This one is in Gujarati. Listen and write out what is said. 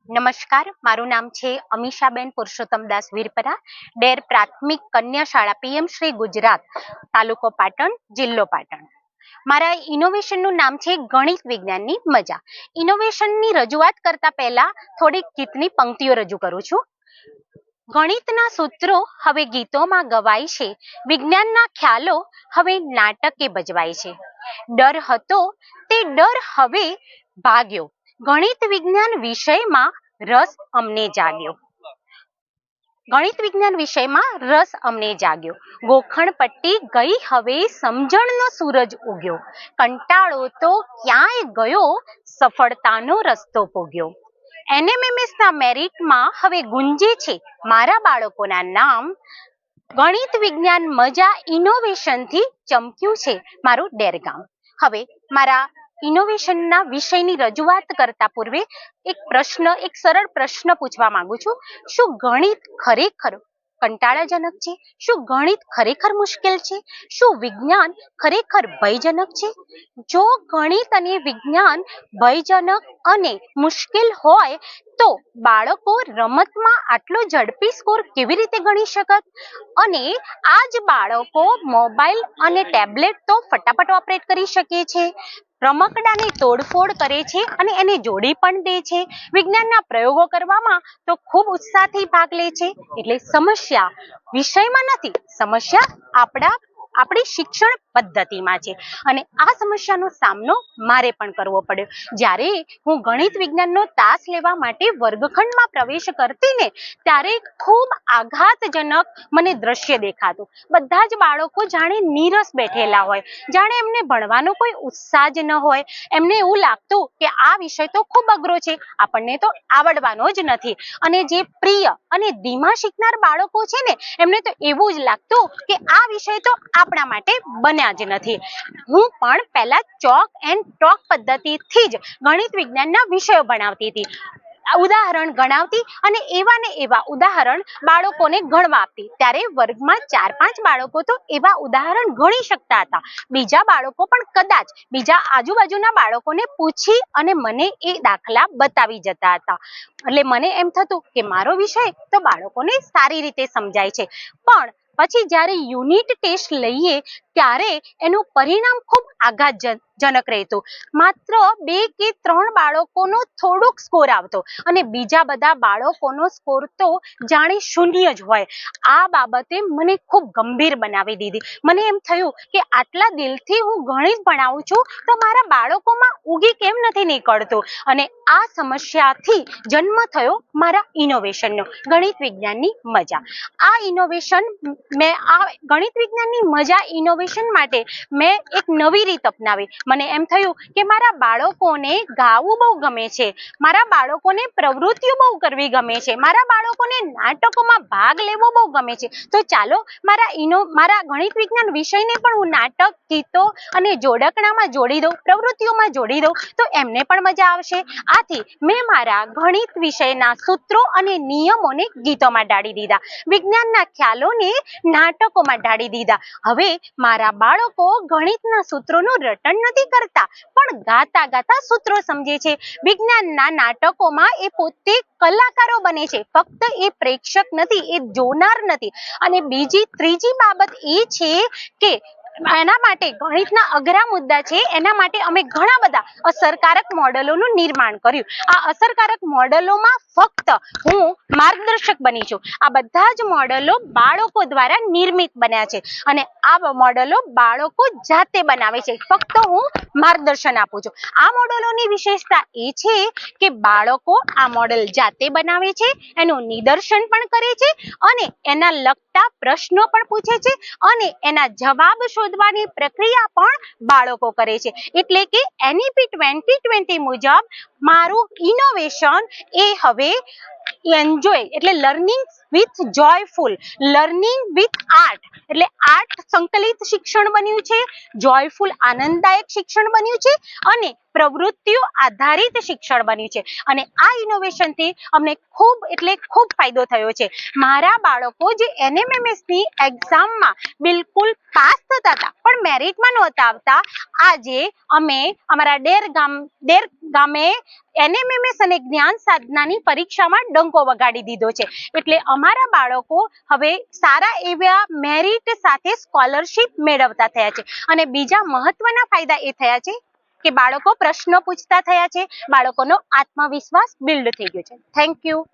નમસ્કાર, મારું નામ છે અમીષાબેન પુરુષોત્તમદાસ વીરપરા, ડેર પ્રાથમિક કન્યા શાળા પીએમ શ્રી ગુજરાત, તાલુકો પાટણ, જિલ્લો પાટણ. મારા ઇનોવેશનનું નામ છે ગણિત વિજ્ઞાનની મજા. ઇનોવેશનની રજૂઆત કરતા પહેલા થોડીક ગીતની પંક્તિઓ રજૂ કરું છું. ગણિતના સૂત્રો હવે ગીતોમાં ગવાય છે, વિજ્ઞાનના ખ્યાલો હવે નાટકે ભજવાય છે. ડર હતો તે ડર હવે ભાગ્યો, ગણિત વિજ્ઞાન વિષયમાં રસ અમને જાગ્યો. ગણિત વિજ્ઞાન વિષયમાં રસ અમને જાગ્યો. ગોખણ પટ્ટી ગઈ હવે સમજણનો સૂરજ ઉગ્યો. કંટાળો તો ક્યાંય ગયો, સફળતાનો રસ્તો પૂગ્યો. એનએમએમએસના મેરિટમાં હવે ગુંજે છે મારા બાળકોના નામ. ગણિત વિજ્ઞાન મજા ઇનોવેશનથી ચમક્યું છે મારું ડેર ગામ. હવે મારા ઇનોવેશનના વિષયની રજૂઆત કરતા પૂર્વે એક સરળ પ્રશ્ન પૂછવા માંગુ છું. શું ગણિત ખરેખર કંટાળાજનક છે? શું ગણિત ખરેખર મુશ્કેલ છે? શું વિજ્ઞાન ખરેખર ભયજનક છે? જો ગણિત અને વિજ્ઞાન ભયજનક અને મુશ્કેલ હોય તો બાળકો રમતમાં આટલો ઝડપી સ્કોર કેવી રીતે ગણી શકત? અને આ જ બાળકો મોબાઈલ અને ટેબ્લેટ તો ફટાફટ ઓપરેટ કરી શકે છે, રમકડાની તોડફોડ કરે છે અને એને જોડી પણ દે છે, વિજ્ઞાનના પ્રયોગો કરવામાં તો ખૂબ ઉત્સાહથી ભાગ લે છે. એટલે સમસ્યા વિષયમાં નથી, સમસ્યા આપણી શિક્ષણ પદ્ધતિમાં છે. અને આ સમસ્યાનો સામનો મારે પણ કરવો પડ્યો. જ્યારે હું ગણિત વિજ્ઞાનનો તાસ લેવા માટે વર્ગખંડમાં પ્રવેશ કરતી ને, ત્યારે ખૂબ આઘાતજનક મને દ્રશ્ય દેખાતું. બધા જ બાળકો જાણે નીરસ બેઠેલા હોય, જાણે એમને ભણવાનો કોઈ ઉત્સાહ જ ન હોય. એમને એવું લાગતું કે આ વિષય તો ખૂબ અઘરો છે, આપણને તો આવડવાનો જ નથી. અને જે પ્રિય અને ધીમા શીખનાર બાળકો છે ને, એમને તો એવું જ લાગતું કે આ વિષય તો આપણા માટે બન્યા જ નથી. હું પણ પહેલા ચોક એન્ડ ટોક પદ્ધતિથી જ ગણિત વિજ્ઞાનના વિષયો ભણાવતી હતી, ઉદાહરણ ગણાવતી અને એવા ને એવા ઉદાહરણ બાળકોને ગણવા આપતી. ત્યારે વર્ગમાં 4-5 બાળકો તો એવા ઉદાહરણ ગણી શકતા હતા. બીજા બાળકો પણ કદાચ બીજા આજુબાજુના બાળકોને પૂછી અને મને એ દાખલા બતાવી જતા હતા. એટલે મને એમ થતું કે મારો વિષય તો બાળકોને સારી રીતે સમજાય છે. પણ પછી જ્યારે યુનિટ ટેસ્ટ લઈએ ત્યારે એનું પરિણામ ખૂબ આઘાતજનક રહેતું. માત્ર 2 કે 3 બાળકોનો થોડોક સ્કોર આવતો અને બીજા બધા બાળકોનો સ્કોર તો જાણે શૂન્ય જ હોય. આ બાબતે મને ખૂબ ગંભીર બનાવી દીધી. મને એમ થયું કે આટલા દિલથી હું ગણિત ભણાવું છું તો મારા બાળકોમાં ઉગી કેમ નથી નીકળતું. અને આ સમસ્યાથી જન્મ થયો મારા ઇનોવેશનનો, ગણિત વિજ્ઞાનની મજા. આ ઇનોવેશન ગણિત વિજ્ઞાનની મજા ઇનોવેશન માટે મેં એક નવી રીત અપનાવી. મને એમ થયું કે મારા બાળકોને ગાવું બહુ ગમે છે, મારા બાળકોને પ્રવૃત્તિઓ બહુ કરવી ગમે છે, મારા બાળકોને નાટકોમાં ભાગ લેવો બહુ ગમે છે. તો ચાલો મારા ગણિત વિજ્ઞાન વિષયને પણ હું નાટક, ગીતો અને જોડકણામાં જોડી દઉં, પ્રવૃત્તિઓમાં જોડી દઉં, તો એમને પણ મજા આવશે. આથી મેં મારા ગણિત વિષયના સૂત્રો અને નિયમોને ગીતોમાં ઢાળી દીધા, વિજ્ઞાનના ખ્યાલોને નાટકોમાં ઢાળી દીધા. હવે મારા બાળકો ગણિતના સૂત્રોનું રટણ નથી કરતા, પણ ગાતા ગાતા સૂત્રો સમજે છે. વિજ્ઞાનના નાટકોમાં એ પોતે કલાકારો બને છે, ફક્ત એ પ્રેક્ષક નથી, એ જોનાર નથી. અને ત્રીજી બાબત એ છે કે એના માટે ગણિતના અઘરા મુદ્દા છે, એના માટે અમે ઘણા બધા અસરકારક મોડેલોનું નિર્માણ કર્યું. આ અસરકારક મોડેલોમાં ફક્ત હું માર્ગદર્શક બની છું. આ બધા જ મોડેલો બાળકો દ્વારા નિર્મિત બન્યા છે અને આ મોડેલો બાળકો જાતે બનાવે છે, ફક્ત હું માર્ગદર્શન આપું છું. આ મોડેલોની વિશેષતા એ છે કે બાળકો આ મોડેલ જાતે બનાવે છે, એનું નિદર્શન પણ કરે છે અને એના લગતા પ્રશ્નો પણ પૂછે છે અને એના જવાબ શોધવાની પ્રક્રિયા પણ બાળકો કરે છે. એટલે કે એનઈપી 2020 મુજબ મારું ઇનોવેશન એ હવે એન્જોય એટલે learning with joyful, learning with art એટલે આર્ટ સંકલિત શિક્ષણ બન્યું છે, જોયફુલ આનંદદાયક શિક્ષણ બન્યું છે અને પ્રવૃત્તિઓ આધારિત શિક્ષણ બન્યું છે. અને આ ઇનોવેશનથી અમને ખૂબ ફાયદો થયો છે. મારા બાળકો જે એનએમએમએસની એક્ઝામમાં બિલકુલ પાસ થતા હતા પણ મેરિટમાં નહોતા આવતા, આજે અમે અમારા ડેર ગામે NMMS અને જ્ઞાન સાધનાની પરીક્ષામાં ડંકો વગાડી દીધો છે. એટલે અમારા બાળકો હવે સારા એવા મેરિટ સાથે સ્કોલરશિપ મેળવતા થયા છે. અને બીજા મહત્વના ફાયદા એ થયા છે કે બાળકો પ્રશ્નો પૂછતા થયા છે, બાળકોનો આત્મવિશ્વાસ બિલ્ડ થઈ ગયો છે. Thank you.